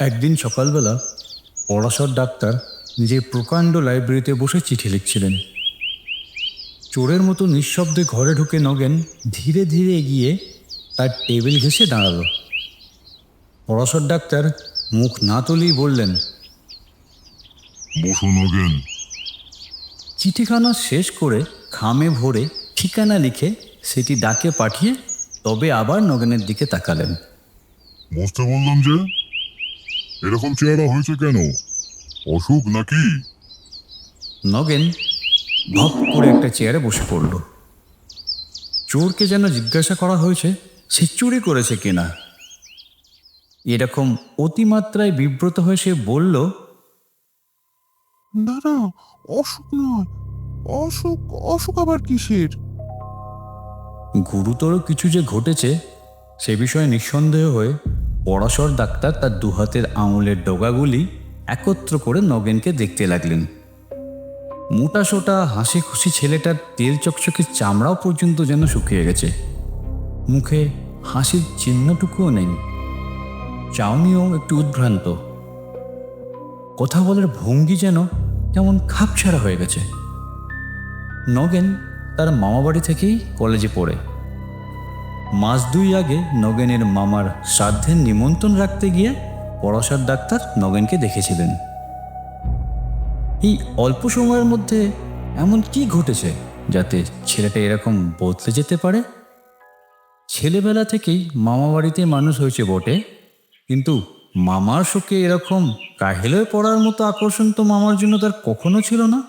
একদিন সকালবেলা পরাশর ডাক্তার নিজের প্রকাণ্ড লাইব্রেরিতে বসে চিঠি লিখছিলেন। চোরের মতো নিঃশব্দে ঘরে ঢুকে নগেন ধীরে ধীরে এগিয়ে তার টেবিল ঘেঁষে দাঁড়ালো। পরাশর ডাক্তার মুখ না তুলেই বললেন, বসো নগেন। চিঠিখানা শেষ করে খামে ভরে ঠিকানা লিখে সেটি ডাকে পাঠিয়ে তবে আবার নগেনের দিকে তাকালেন। বসতে বললাম যে, এরকম চেহারা হয়েছে কেন? অসুখ নাকি? নগেন ভপ করে একটা চেয়ারে বসে পড়ল। চোরকে যেন জিজ্ঞাসা করা হয়েছে সে চুরি করেছে কিনা। এরকম অতিমাত্রায় বিব্রত হয়ে সে বলল, না না, অসুখ নয়। অসুখ অসুখ আবার কিসের? গুরুতর কিছু যে ঘটেছে সে বিষয়ে নিঃসন্দেহ হয়ে পরাশর ডাক্তার তার দুহাতের আঙুলের ডগাগুলি একত্র করে নগেনকে দেখতে লাগলেন। মোটাসোটা হাসি খুশি ছেলেটার তেল চকচকে চামড়াও পর্যন্ত যেন শুকিয়ে গেছে। মুখে হাসির চিহ্নটুকুও নেই। চাউনিও একটু উদ্ভ্রান্ত। কথা বলার ভঙ্গি যেন কেমন খাপছাড়া হয়ে গেছে। নগেন তার মামাবাড়ি থেকেই কলেজে পড়ে। মাস দুই আগে নগেনের মামার শ্রাদ্ধের নিমন্ত্রণ রাখতে গিয়ে পরাশর ডাক্তার নগেনকে দেখেছিলেন। এই অল্প সময়ের মধ্যে এমন কি ঘটেছে যাতে ছেলেটা এরকম বদলে যেতে পারে? ছেলেবেলা থেকেই মামাবাড়িতে মানুষ হয়েছে বটে, কিন্তু মামার শোকে এরকম কাহেলে পড়ার মতো আকর্ষণ তো মামার জন্য তার কখনো ছিল না।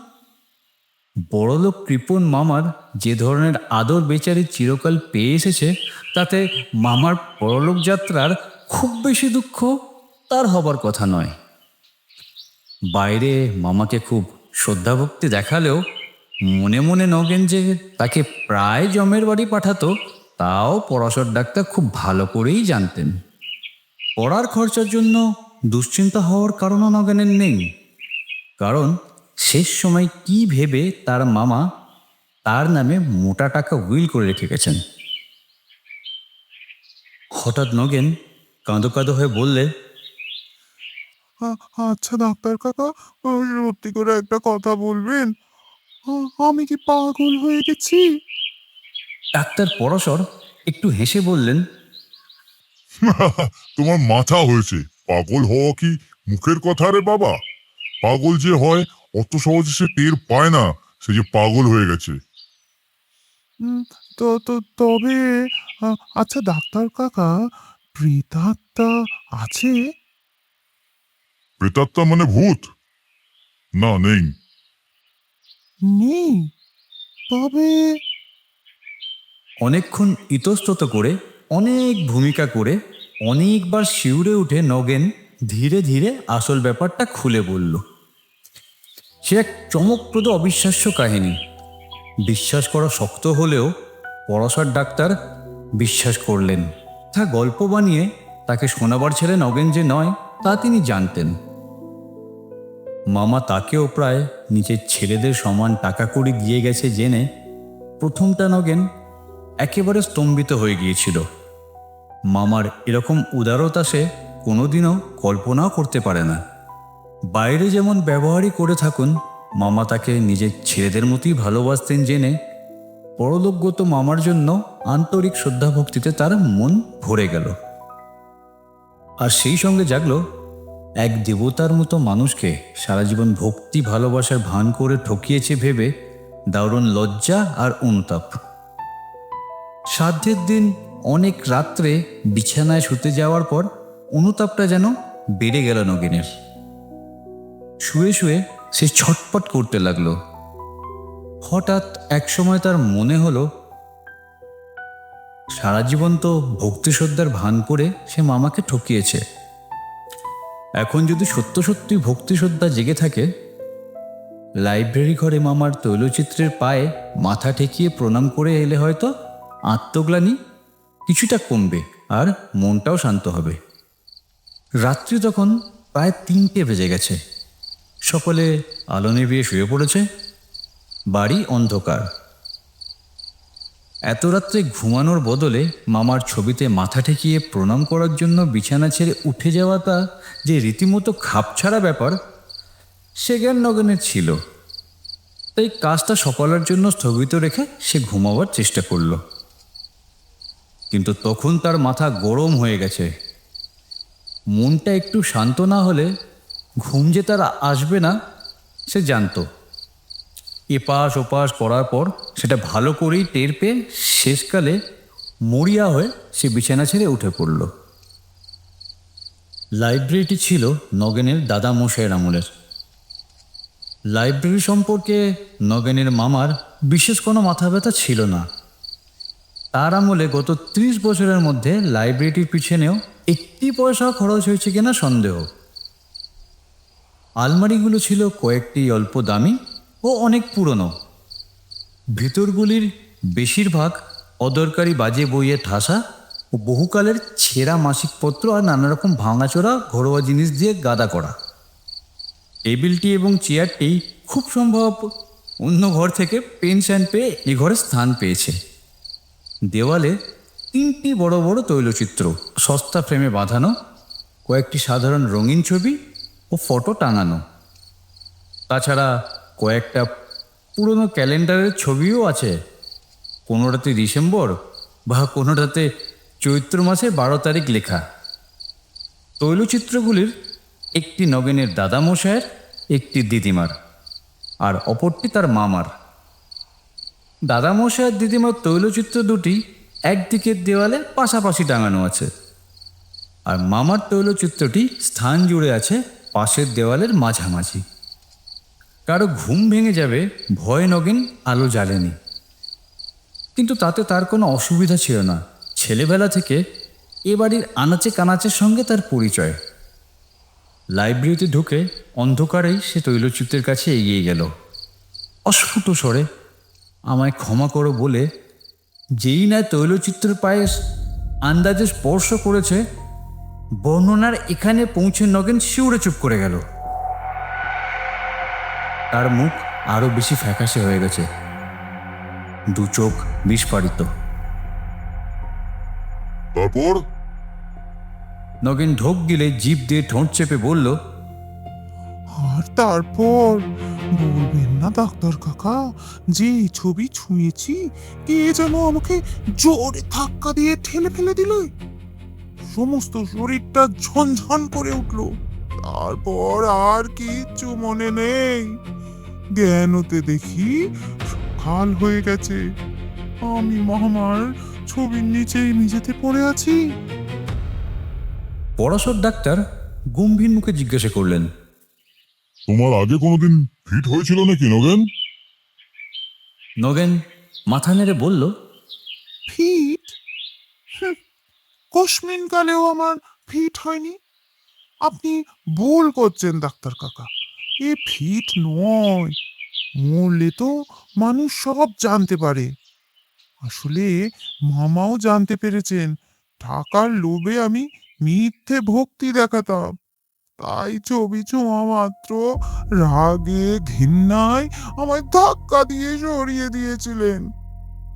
বড়লোক কৃপণ মামার যে ধরনের আদর বেচারি চিরকাল পেয়ে এসেছে তাতে মামার পরলোক যাত্রার খুব বেশি দুঃখ তার হবার কথা নয়। বাইরে মামাকে খুব শ্রদ্ধাভক্তি দেখালেও মনে মনে নগেন যে তাকে প্রায় জমের বাড়ি পাঠাতো তাও পরাশর ডাক্তার খুব ভালো করেই জানতেন। পড়ার খরচার জন্য দুশ্চিন্তা হওয়ার কারণও নগেনের নেই, কারণ শেষ সময় কি ভেবে তার মামা তার নামে মোটা টাকা উইল করে রেখে গেছেন। হঠাৎ নগেন কাঁদো কাঁদো হয়ে বললে, আচ্ছা ডাক্তার কাকা, সত্যি করে একটা কথা বলবেন? আমি কি পাগল হয়ে গেছি? ডাক্তার পরশর একটু হেসে বললেন, তোমার মাথা হয়েছে। পাগল হওয়া কি মুখের কথা রে বাবা? পাগল যে হয় অত সহজে সে টের পায় না সে যে পাগল হয়ে গেছে। উম, তবে আচ্ছা ডাক্তার কাকা, প্রেতাত্মা আছে? প্রেতাত্মা মানে ভূত? না, নেই। নেই? তবে অনেকক্ষণ ইতস্তত করে অনেক ভূমিকা করে অনেকবার শিউরে উঠে নগেন ধীরে ধীরে আসল ব্যাপারটা খুলে বলল। সে এক চমকপ্রদ অবিশ্বাস্য কাহিনী। বিশ্বাস করা শক্ত হলেও পরাশর ডাক্তার বিশ্বাস করলেন। তা গল্প বানিয়ে তাকে শোনাবার ছেলে নগেন যে নয় তা তিনি জানতেন। মামা তাকেও প্রায় নিজের ছেলেদের সমান টাকা কড়ি দিয়ে গেছে জেনে প্রথমটা নগেন একেবারে স্তম্ভিত হয়ে গিয়েছিল। মামার এরকম উদারতা সে কোনোদিনও কল্পনাও করতে পারে না। বাইরে যেমন ব্যবহারই করে থাকুন, মামা তাকে নিজের ছেলেদের মতোই ভালোবাসতেন জেনে পরলোকগত মামার জন্য আন্তরিক শ্রদ্ধাভক্তিতে তার মন ভরে গেল। আর সেই সঙ্গে জাগলো এক দেবতার মতো মানুষকে সারা জীবন ভক্তি ভালোবাসার ভান করে ঠকিয়েছে ভেবে দারুণ লজ্জা আর অনুতাপ। শ্রাদ্ধের দিন অনেক রাত্রে বিছানায় শুতে যাওয়ার পর অনুতাপটা যেন বেড়ে গেল নগেনের। শুয়ে শুয়ে সে ছটপট করতে লাগলো। হঠাৎ একসময় তার মনে হলো সারা জীবন তো ভক্তি শ্রদ্ধার ভান করে সে মামাকে ঠকিয়েছে। এখন যদি সত্য সত্যি ভক্তি শ্রদ্ধা জেগে থাকে, লাইব্রেরি ঘরে মামার তৈলচিত্রের পায়ে মাথা ঠেকিয়ে প্রণাম করে এলে হয়তো আত্মগ্লানি কিছুটা কমবে আর মনটাও শান্ত হবে। রাত্রি তখন প্রায় 3টে বেজে গেছে। সকলে আলো নিভিয়ে শুয়ে পড়েছে। বাড়ি অন্ধকার। এত রাত্রে ঘুমানোর বদলে মামার ছবিতে মাথা ঠেকিয়ে প্রণাম করার জন্য বিছানা ছেড়ে উঠে যাওয়াটা যে রীতিমতো খাপছাড়া ব্যাপার সে জ্ঞান নগেনের ছিল। তাই কাজটা সকালের জন্য স্থগিত রেখে সে ঘুমাবার চেষ্টা করল। কিন্তু তখন তার মাথা গরম হয়ে গেছে। মনটা একটু শান্ত না হলে ঘুম যে তার আসবে না সে জানত। এপাশ ওপাশ করার পর সেটা ভালো করেই টের পেয়ে শেষকালে মরিয়া হয়ে সে বিছানা ছেড়ে উঠে পড়ল। লাইব্রেরিটি ছিল নগেনের দাদা মশাইয়ের আমলের। লাইব্রেরি সম্পর্কে নগেনের মামার বিশেষ কোনো মাথা ব্যথা ছিল না। তার আমলে গত 30 বছরের মধ্যে লাইব্রেরিটির পিছনেও 1 পয়সা খরচ হয়েছে কিনা সন্দেহ। আলমারিগুলো ছিল কয়েকটি অল্প দামি ও অনেক পুরনো। ভিতরগুলির বেশিরভাগ অদরকারি বাজে বইয়ের ঠাসা ও বহুকালের ছেঁড়া মাসিকপত্র আর নানা রকম ভাঙাচোরা ঘরোয়া জিনিস দিয়ে গাদা করা। টেবিলটি এবং চেয়ারটি খুব সম্ভব অন্য ঘর থেকে পেনশন পেয়ে এ ঘরে স্থান পেয়েছে। দেওয়ালে 3টি বড় বড় তৈলচিত্র সস্তা ফ্রেমে বাঁধানো, কয়েকটি সাধারণ রঙিন ছবি ও ফটো টাঙানো। তাছাড়া কয়েকটা পুরনো ক্যালেন্ডারের ছবিও আছে। কোনোটাতে ডিসেম্বর বা কোনোটাতে চৈত্র মাসের 12 তারিখ লেখা। তৈলচিত্রগুলির একটি নগেনের দাদামশায়ের, একটি দিদিমার, আর অপরটি তার মামার। দাদামশায়ের দিদিমার তৈলচিত্র দুটি একদিকের দেওয়ালে পাশাপাশি টাঙানো আছে, আর মামার তৈলচিত্রটি স্থান জুড়ে আছে পাশের দেওয়ালের মাঝামাঝি। কারো ঘুম ভেঙে যাবে ভয়ে নগেন আলো জ্বালেনি, কিন্তু তাতে তার কোনো অসুবিধা ছিল না। ছেলেবেলা থেকে এ বাড়ির আনাচে কানাচের সঙ্গে তার পরিচয়। লাইব্রেরিতে ঢুকে অন্ধকারেই সে তৈলচিত্রের কাছে এগিয়ে গেল। অস্ফুট স্বরে আমায় ক্ষমা করো বলে যেই না তৈলচিত্রের পায়ে আন্দাজে স্পর্শ করেছে, বর্ণনার এখানে পৌঁছে নগেন শিউরে চুপ করে গেল। তার মুখ আরো বেশি ফ্যাকাশে হয়ে গেছে, 2 চোখ বিস্ফারিত। তারপর নগেন ঢোক গিলে জিভ দিয়ে ঠোঁট চেপে বলল, আর তারপর বলবেন না ডাক্তার কাকা, যে ছবি ছুঁয়েছি কে যেন আমাকে জোরে ধাক্কা দিয়ে ঠেলে ফেলে দিল। সমস্ত শরীরটা ঝনঝন করে উঠল। তারপর আর কিচ্ছু মনে নেই। জ্ঞান হতে দেখি সকাল হয়ে গেছে। আমি মামার ছবির নিচেই মেঝেতে পড়ে আছি। পরাশর ডাক্তার গম্ভীর মুখে জিজ্ঞাসা করলেন, তোমার আগে কোনোদিন ফিট হয়েছিল নাকি নগেন? নগেন মাথা নেড়ে বলল, ফিট? কসমিন কালেও আমার ফিট হয়নি। আপনি ভুল করছেন ডাক্তার কাকা, এ ফিট নয়। মরলে তো মানুষ সব জানতে পারে। আসলে মামাও জানতে পেরেছেন টাকার লোভে আমি মিথ্যে ভক্তি দেখাতাম। তাই ছবি ছোঁয়া মাত্র রাগে ঘৃণায় আমায় ধাক্কা দিয়ে সরিয়ে দিয়েছিলেন।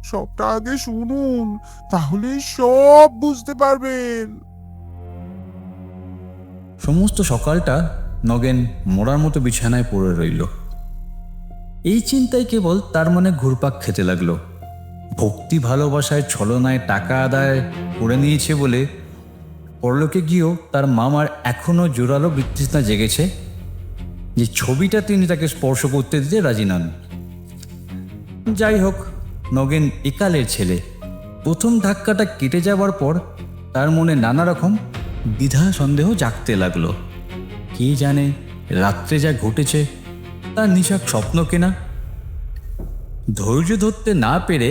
সবটা আগে শুনুন, তাহলে সব বুঝতে পারবেন। সমস্ত সকালটা নগেন মরার মতো বিছানায় পড়ে রইল। এই চিন্তায় কেবল তার মনে ঘুরপাক খেতে লাগলো। ভক্তি ভালোবাসায় ছলনায় টাকা আদায় করে নিয়েছে বলে পরলোকে গিয়েও তার মামার এখনো জোরালো বিতৃষ্ণা জেগেছে যে ছবিটা তিনি তাকে স্পর্শ করতে দিতে রাজি নন। যাই হোক, নগেন একালের ছেলে। প্রথম ধাক্কাটা কেটে যাবার পর তার মনে নানা রকম দ্বিধা সন্দেহ জাগতে লাগলো। কে জানে রাত্রে যা ঘটেছে তার নিছক স্বপ্ন কিনা। ধৈর্য ধরতে না পেরে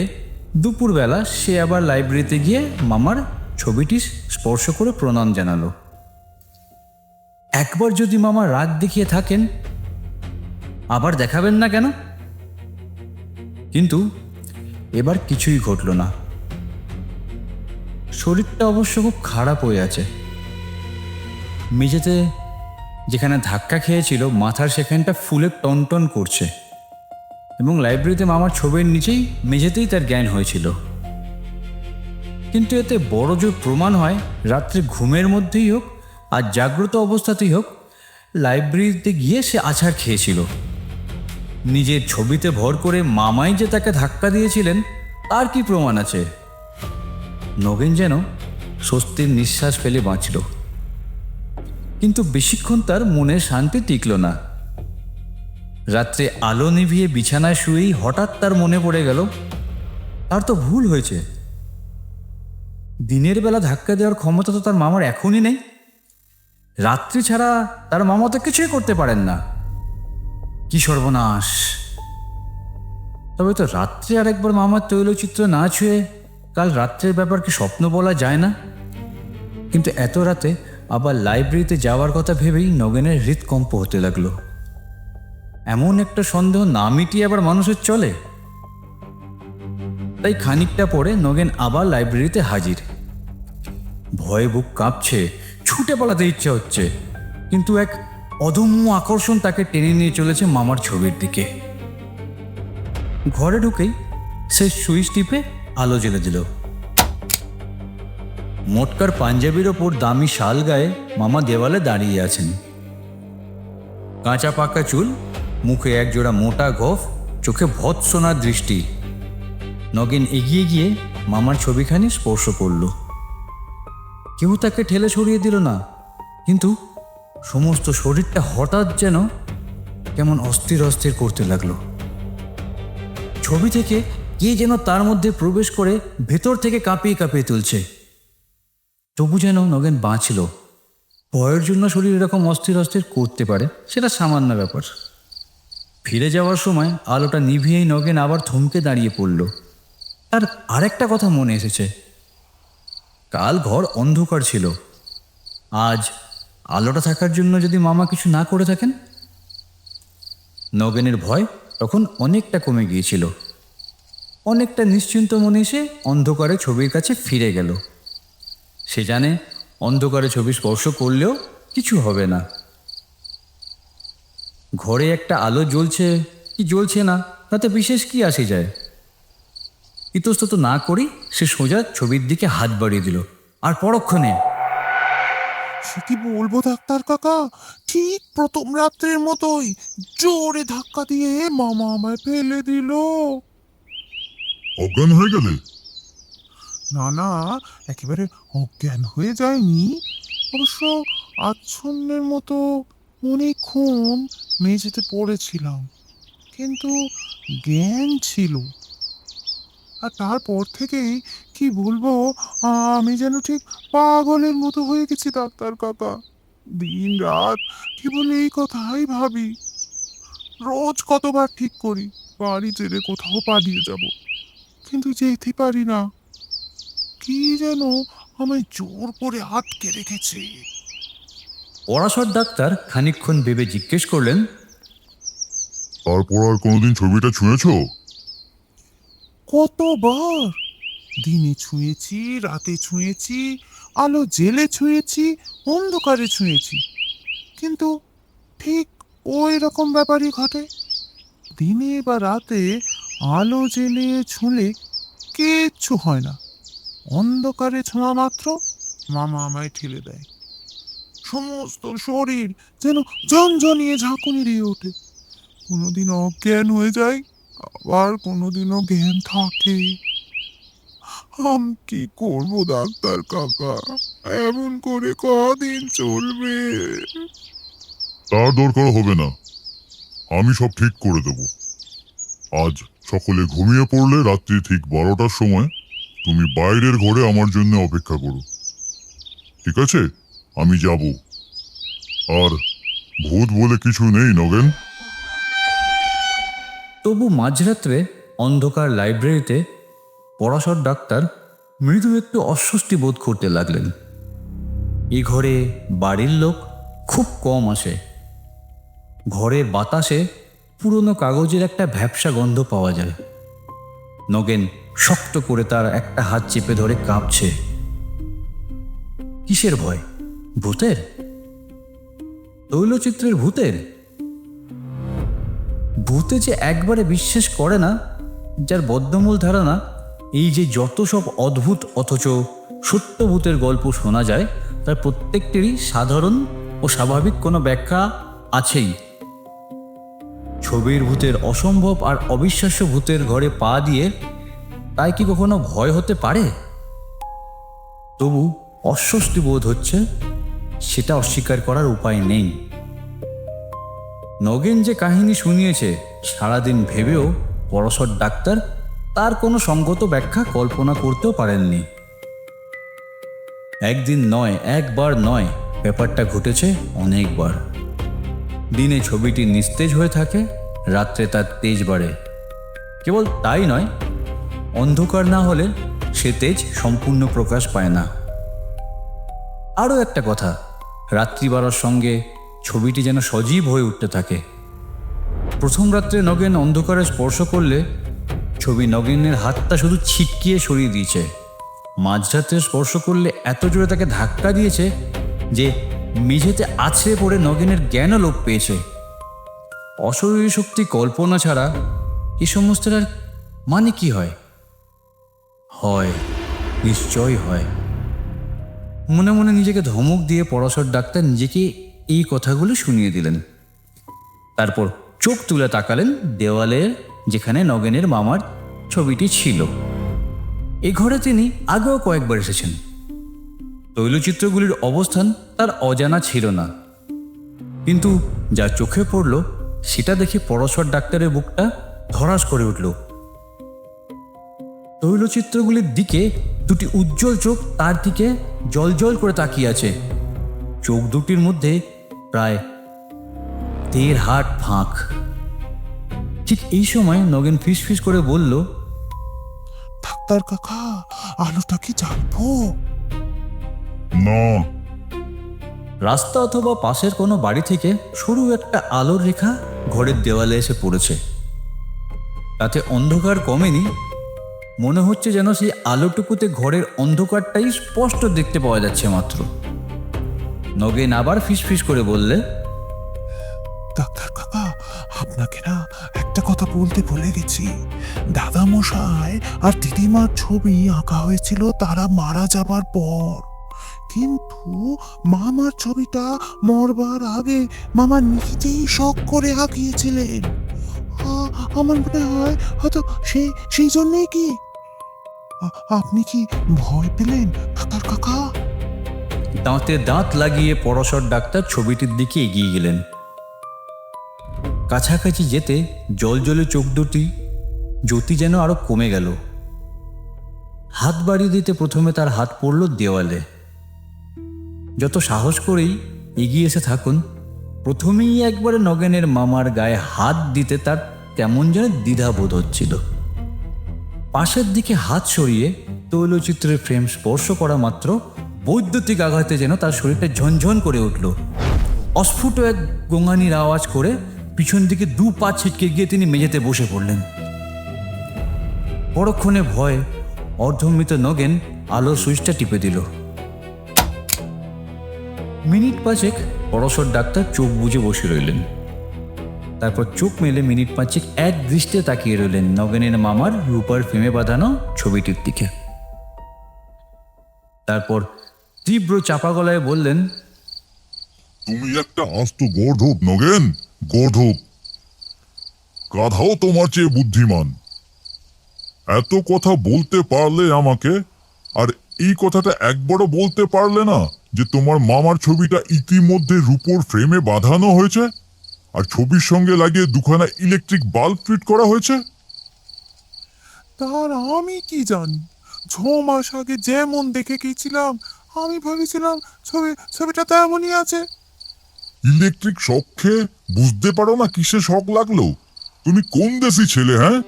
দুপুরবেলা সে আবার লাইব্রেরিতে গিয়ে মামার ছবিটি স্পর্শ করে প্রণাম জানালো। একবার যদি মামা রাগ দেখিয়ে থাকেন, আবার দেখাবেন না কেন? কিন্তু এবার কিছুই ঘটল না। শরীরটা অবশ্য খুব খারাপ হয়ে আছে। মেঝেতে যেখানে ধাক্কা খেয়েছিল মাথার সেখানটা ফুলে টনটন করছে, এবং লাইব্রেরিতে মামার ছবির নিচেই মেঝেতেই তার জ্ঞান হয়েছিল। কিন্তু এতে বড় জোর প্রমাণ হয় রাত্রে ঘুমের মধ্যেই হোক আর জাগ্রত অবস্থাতেই হোক লাইব্রেরিতে গিয়ে সে আছাড় খেয়েছিল। নিজের ছবিতে ভর করে মামাই যে তাকে ধাক্কা দিয়েছিলেন তার কি প্রমাণ আছে? নগেন যেন স্বস্তির নিঃশ্বাস ফেলে বাঁচল, কিন্তু বেশিক্ষণ তার মনে শান্তি টিকল না। রাত্রে আলো নিভিয়ে বিছানায় শুয়েই হঠাৎ তার মনে পড়ে গেল তার তো ভুল হয়েছে। দিনের বেলা ধাক্কা দেওয়ার ক্ষমতা তো তার মামার এখনই নেই। রাত্রি ছাড়া তার মামা তো কিছুই করতে পারেন না। কি সর্বনাশ! তবে তো রাত্রে আরেকবার মামার তৈলচিত্র না ছুঁয়ে কাল রাত্রের ব্যাপারকে স্বপ্ন বলা যায় না। কিন্তু এত রাতে আবার লাইব্রেরিতে যাওয়ার কথা ভেবেই নগেনের হৃদকম্প হতে লাগলো। এমন একটা সন্দেহ না মিটিয়ে আবার মানুষের চলে? তাই খানিকটা পরে নগেন আবার লাইব্রেরিতে হাজির। ভয়ে বুক কাঁপছে, ছুটে পালাতে ইচ্ছে হচ্ছে, কিন্তু এক অদম্য আকর্ষণ তাকে টেনে নিয়ে চলেছে মামার ছবির দিকে। ঘরে ঢুকেই সে সুইচ টিপে আলো জ্বেলে দিল। মোটকার পাঞ্জাবির ওপর দামি শাল গায়ে মামা দেওয়ালে দাঁড়িয়ে আছেন। কাঁচা পাকা চুল, মুখে একজোড়া মোটা গোঁফ, চোখে ভৎসনার দৃষ্টি। নগেন এগিয়ে গিয়ে মামার ছবিখানি স্পর্শ করল। কেউ তাকে ঠেলে সরিয়ে দিল না, কিন্তু সমস্ত শরীরটা হঠাৎ যেন কেমন অস্থির অস্থির করতে লাগলো। ছবি থেকে কে যেন তার মধ্যে প্রবেশ করে ভেতর থেকে কাঁপিয়ে কাঁপিয়ে তুলছে। তবু যেন নগেন বাঁচল। ভয়ের জন্য শরীর এরকম অস্থির অস্থির করতে পারে সেটা সামান্য ব্যাপার। ফিরে যাওয়ার সময় আলোটা নিভিয়েই নগেন আবার থমকে দাঁড়িয়ে পড়ল। তার আরেকটা কথা মনে এসেছে। কাল ঘর অন্ধকার ছিল, আজ আলোটা থাকার জন্য যদি মামা কিছু না করে থাকেন। নগেনের ভয় তখন অনেকটা কমে গিয়েছিল। অনেকটা নিশ্চিন্ত মনে এসে অন্ধকারে ছবির কাছে ফিরে গেল। সে জানে অন্ধকারে ছবি স্পর্শ করলেও কিছু হবে না। ঘরে একটা আলো জ্বলছে কি জ্বলছে না তাতে বিশেষ কি আসে যায়। ইতস্তত না করি সে সোজা ছবির দিকে হাত বাড়িয়ে দিল, আর পরক্ষণে সে কি বলবো ডাক্তার কাকা, ঠিক প্রথম রাত্রের মতোই জোরে ধাক্কা দিয়ে মামা আমায় ফেলে দিল। অজ্ঞান হয়ে গেলে? না না, একেবারে অজ্ঞান হয়ে যায়নি। অবশ্য আচ্ছন্নের মতো অনেকক্ষণ মেঝেতে পড়েছিলাম, কিন্তু জ্ঞান ছিল। আর তারপর থেকেই কি বলবো, আমি যেন ঠিক পাগলের মতো হয়ে গেছি ডাক্তার কাকা। দিন রাত কেবল এই কথাই ভাবি। রোজ কতবার ঠিক করি বাড়ি ছেড়ে কোথাও পালিয়ে যাব, কিন্তু যেতে পারি না। কি যেন আমায় জোর করে আটকে রেখেছে। পরাশর ডাক্তার খানিকক্ষণ ভেবে জিজ্ঞেস করলেন, তারপর আর কোনোদিন ছবিটা ছুঁয়েছো? কতবার! দিনে ছুঁয়েছি, রাতে ছুঁয়েছি, আলো জেলে ছুঁয়েছি, অন্ধকারে ছুঁয়েছি, কিন্তু ঠিক ওই রকম ব্যাপারই ঘটে। দিনে বা রাতে আলো জেলে ছুঁলে কিচ্ছু হয় না, অন্ধকারে ছোঁয়া মাত্র মামা আমায় ঠেলে দেয়। সমস্ত শরীর যেন ঝনঝনিয়ে ঝাঁকুনি দিয়ে ওঠে। কোনোদিন অজ্ঞান হয়ে যায়, আবার কোনোদিনও জ্ঞান থাকে। আমি কি করবো ডাক্তার কাকা, এমন করে কদিন চলবে? তার দরকার হবে না, আমি সব ঠিক করে দেব। আজ সকলে ঘুমিয়ে পড়লে রাত্রি ঠিক 12টার সময় তুমি বাইরের ঘরে আমার জন্য অপেক্ষা করো, ঠিক আছে? আমি যাব। আর ভূত বলে কিছু নেই নগেন। তবু মাঝরাত্রে অন্ধকার লাইব্রেরিতে পরাশর ডাক্তার মৃদু একটু অস্বস্তি বোধ করতে লাগলেন। এই ঘরে বাড়ির লোক খুব কম আসে। ঘরের বাতাসে পুরনো কাগজের একটা ভ্যাপসা গন্ধ পাওয়া যায়। নগেন শক্ত করে তার একটা হাত চেপে ধরে কাঁপছে। কিসের ভয়? ভূতের? তৈলচিত্রের ভূতের? ভূতে যে একবারে বিশ্বাস করে না, যার বদ্ধমূল ধারণা এই যে যত সব অদ্ভুত অথচ সত্য ভূতের গল্প শোনা যায় তার প্রত্যেকটিরই সাধারণ ও স্বাভাবিক কোনো ব্যাখ্যা আছেই। ছবির ভূতের অসম্ভব আর অবিশ্বাস্য ভূতের ঘরে পা দিয়ে তাই কি কখনো ভয় হতে পারে? তবু অস্বস্তি বোধ হচ্ছে, সেটা অস্বীকার করার উপায় নেই। নগেন যে কাহিনী শুনিয়েছে সারাদিন ভেবেও পরশর ডাক্তার তার কোনো সঙ্গত ব্যাখ্যা কল্পনা করতেও পারেননি। একদিন নয়, একবার নয়, ব্যাপারটা ঘটেছে অনেকবার। দিনে ছবিটি নিস্তেজ হয়ে থাকে, রাত্রে তার তেজ বাড়ে। কেবল তাই নয়, অন্ধকার না হলে সে তেজ সম্পূর্ণ প্রকাশ পায় না। আরও একটা কথা, রাত্রি বাড়ার সঙ্গে ছবিটি যেন সজীব হয়ে উঠতে থাকে। প্রথম রাত্রে নগেন অন্ধকারে স্পর্শ করলে ছবি নগেনের হাতটা শুধু ছিটকিয়ে সরিয়ে দিয়েছে। মাঝরাত্রে স্পর্শ করলে এত জোরে তাকে ধাক্কা দিয়েছে যে মেঝেতে আছড়ে পড়ে নগেনের জ্ঞানও লোপ পেয়েছে। অশরীরী শক্তি কল্পনা ছাড়া এই সমস্তের আর মানে কি হয়? হয়, নিশ্চয় হয়। মনে মনে নিজেকে ধমক দিয়ে পরশর ডাক্তার নিজেকে এই কথাগুলো শুনিয়ে দিলেন। তারপর চোখ তুলে তাকালেন দেওয়ালের যেখানে নগেনের মামার ছবিটি ছিল। এ ঘরে তিনি আগেও কয়েকবার এসেছেন। তৈলচিত্রগুলির অবস্থান তার অজানা ছিল না, কিন্তু যা চোখে পড়ল সেটা দেখে পরশর ডাক্তারের বুকটা ধড়াস করে উঠল। তৈলচিত্রগুলির দিকে দুটি উজ্জ্বল চোখ তার দিকে জলজল করে তাকিয়ে আছে। চোখ দুটির মধ্যে প্রায় 1.5 হাত ফাঁক। ঠিক এই সময় নগেন ফিসফিস করে বলল, ডাক্তার কাকা, আলোটা কি জ্বালবো? না, রাস্তা অথবা পাশের কোনো বাড়ি থেকে সরু একটা আলোর রেখা ঘরের দেওয়ালে এসে পড়েছে। তাতে অন্ধকার কমেনি, মনে হচ্ছে যেন সেই আলোটুকুতে ঘরের অন্ধকারটাই স্পষ্ট দেখতে পাওয়া যাচ্ছে মাত্র। নগেন আবার ফিসফিস করে বললে, ডাক্তার কাকা, আপনাকে না একটা কথা বলতে ভুলে গেছি। দাদা মশাই আর দিদিমার ছবি আঁকা হয়েছিল তারা মারা যাবার পর, কিন্তু মামার ছবিটা মরবার আগে মামা নিজেই শখ করে আঁকিয়েছিলেন। আমার মনে হয় হয়তো সেই জন্যই কি আপনি কি ভয় পেলেন ডাক্তার কাকা? দাঁতে দাঁত লাগিয়ে পরশর ডাক্তার ছবিটির দিকে এগিয়ে গেলেন। কাছাকাছি যেতে জলজলে চোখ দুটি জ্যোতি যেন আরো কমে গেল। হাত বাড়িয়ে দিতে প্রথমে তার হাত পড়ল দেওয়ালে। যত সাহস করেই এগিয়ে এসে থাকুন, প্রথমেই একবারে নগেনের মামার গায়ে হাত দিতে তার কেমন যেন দ্বিধাবোধ হচ্ছিল। পাশের দিকে হাত সরিয়ে তৈলচিত্রের ফ্রেম স্পর্শ করা মাত্র বৈদ্যুতিক আঘাতে যেন তার শরীরটা ঝনঝন করে উঠল। অস্ফুট এক গোঙানির আওয়াজ করে পিছন দিকে 2 পা ছিটকে গিয়ে তিনি মেঝেতে বসে পড়লেন। পরক্ষণে ভয় অর্ধমৃত নগেন আলোর সুইচটা টিপে দিল। মিনিট 5 পরশর ডাক্তার চোখ বুজে বসে রইলেন। তারপর চোখ মেলে মিনিট 5 এক দৃষ্টে তাকিয়ে রইলেন নগেনের মামার রূপার ফ্রেমে বাঁধানো ছবিটির দিকে। তারপর তীব্র চাপা গলায় বললেন, তুমি একটা আস্ত গর্ধব নগেন, গর্ধব। গাধাও তোমার চেয়ে বুদ্ধিমান। এত কথা বলতে পারলে আমাকে, আর এই কথাটা একবারও বলতে পারলে না যে তোমার মামার ছবিটা ইতিমধ্যে রূপোর ফ্রেমে বাঁধানো হয়েছে আর ছবির সঙ্গে লাগিয়ে 2খানা ইলেকট্রিক বাল্ব ফিট করা হয়েছে। তার আমি কি জানি? 6 মাস আগে যেমন দেখে গেছিলাম আমি ভেবেছিলাম ছবিটা তেমনই আছে। ইলেকট্রিক শক খেয়ে বুঝতে পারো না কিসে শক লাগলো? তুমি কোন দেশি ছেলে, হ্যাঁ?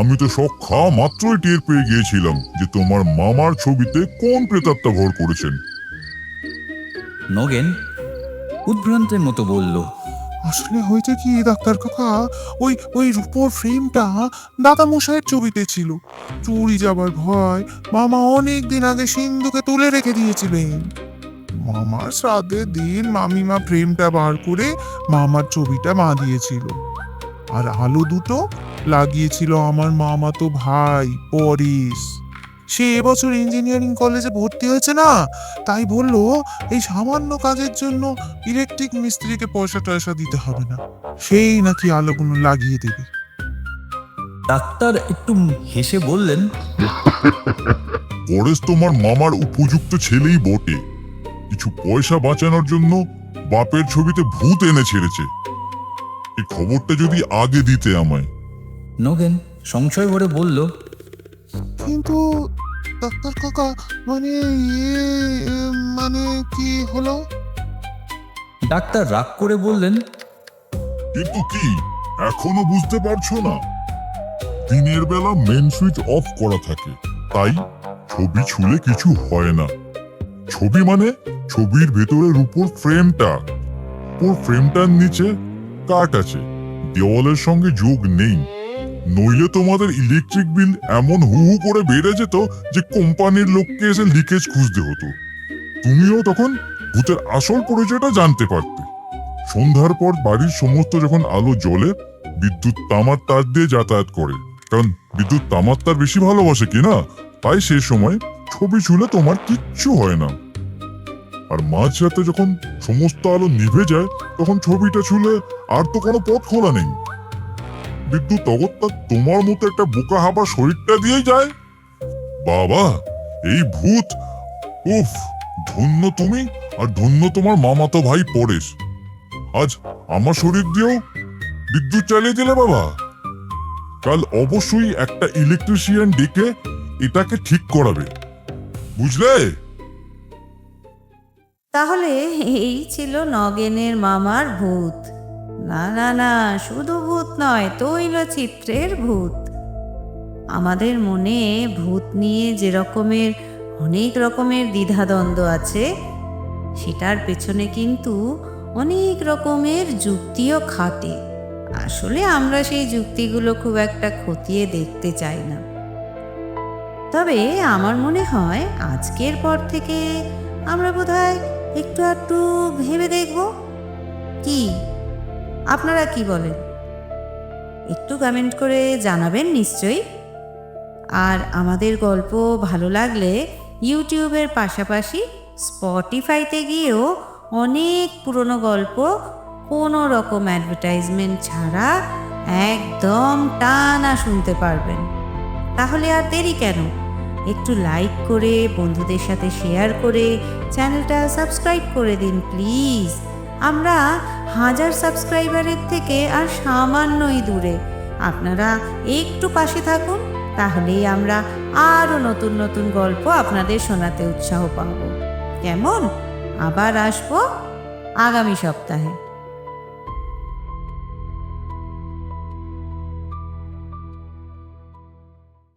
আমি তো শক খাওয়া মাত্রই টের পেয়ে গিয়েছিলাম যে তোমার মামার ছবিতে কোন প্রেতাত্মা ভর করেছেন। নগেন উদ্ভ্রান্তের মতো বলল, আসলে হয়েছে কি ডাক্তার কাকা, ওই রূপোর ফ্রেমটা দাদা মশাইয়ের ছবিতে ছিল। চুরি যাবার ভয় মামা অনেক দিন আগে সিন্ধুকে তুলে রেখে দিয়েছিলেন। মামার শ্রাদ্ধের দিন মামিমা ফ্রেমটা বার করে মামার ছবিটা বাঁধিয়েছিল। আর আলো দুটো লাগিয়েছিল আমার মামাতো ভাই পরেশ। সে এবছর ইঞ্জিনিয়ারিং কলেজে ভর্তি হয়েছে না, তাই বললো এই সামান্য কাজের জন্য ইলেকট্রিক মিস্ত্রিকে পয়সা টয়সা দিতে হবে না, সেই নাকি আলোগুলো লাগিয়ে দেবে। ডাক্তার একটু হেসে বললেন, পরেশ তোমার মামার উপযুক্ত ছেলেই বটে। কিছু পয়সা বাঁচানোর জন্য বাপের ছবিতে ভূত এনে ছেড়েছে। এই খবরটা যদি আগে দিতে আমায়। নগেন সংশয় ভরে বলল, কিন্তু ডাক্তার কাকা, মানে মানে কি হলো? ডাক্তার রাগ করে বললেন, কিন্তু কি এখনো বুঝতে পারছো না? দিনের বেলা মেন সুইচ অফ করা থাকে, তাই ছবি ছুলে কিছু হয় না। ছবি মানে ছবির ভেতরের উপর ফ্রেমটা, ওর ফ্রেমটার নিচে কাট আছে, দেওয়ালের সঙ্গে যোগ নেই। নইলে তোমাদের ইলেকট্রিক বিল এমন হু হু করে বেড়ে যেত যে কোম্পানির লোককে এসে লিকেজ খুঁজতে হতো। তুমিও তখন ভূতের আসল পরিচয়টা জানতে পারতে। সন্ধ্যার পর বাড়ির সমস্ত যখন আলো জ্বলে, বিদ্যুৎ তামার তার দিয়ে যাতায়াত করে, কারণ বিদ্যুৎ তামার তার বেশি ভালোবাসে কিনা, তাই সে সময় ছবি ছুলে তোমার কিচ্ছু হয় না। আর মাঝরাতে যখন সমস্ত আলো নিভে যায়, তখন ছবিটা ছুলে আর তো কোনো পথ খোলা নেই। বিদ্যুৎ অগত্যা তোমার মতো একটা বোকা হাবা শরীরটা দিয়েই যায়। বাবা, এই ভূত, উফ, ধন্য তুমি আর ধন্য তোমার মামাতো ভাই পরেশ। আজ আমার শরীর দিয়েও বিদ্যুৎ চালিয়ে দিলে বাবা। কাল অবশ্যই একটা ইলেকট্রিশিয়ান ডেকে এটাকে ঠিক করাবে, বুঝলে? তাহলে এই ছিল নগেনের মামার ভূত। না না না, শুধু ভূত নয়, তৈলচিত্রের ভূত। আমাদের মনে ভূত নিয়ে যে রকমের অনেক রকমের দ্বিধাদ্বন্দ্ব আছে, সেটার পেছনে কিন্তু অনেক রকমের যুক্তিও খাটে। আসলে আমরা সেই যুক্তিগুলো খুব একটা খতিয়ে দেখতে চাই না। তবে আমার মনে হয় আজকের পর থেকে আমরা বোধহয় একটু একটু ভেবে দেখব। কি আপনারা কি বলেন? একটু কমেন্ট করে জানাবেন নিশ্চয়ই। আর আমাদের গল্প ভালো লাগলে ইউটিউবের পাশাপাশি স্পটিফাইতে গিয়েও অনেক পুরনো গল্প কোনো রকম অ্যাডভার্টাইজমেন্ট ছাড়া একদম টানা শুনতে পারবেন। তাহলে আর দেরি কেন? একটু লাইক করে, বন্ধুদের সাথে শেয়ার করে চ্যানেলটা সাবস্ক্রাইব করে দিন প্লিজ। আমরা 1000 সাবস্ক্রাইবারের থেকে আর সামান্যই দূরে। আপনারা একটু পাশে থাকুন, তাহলেই আমরা আরও নতুন নতুন গল্প আপনাদের শোনাতে উৎসাহ পাব। কেমন? আবার আসবো আগামী সপ্তাহে।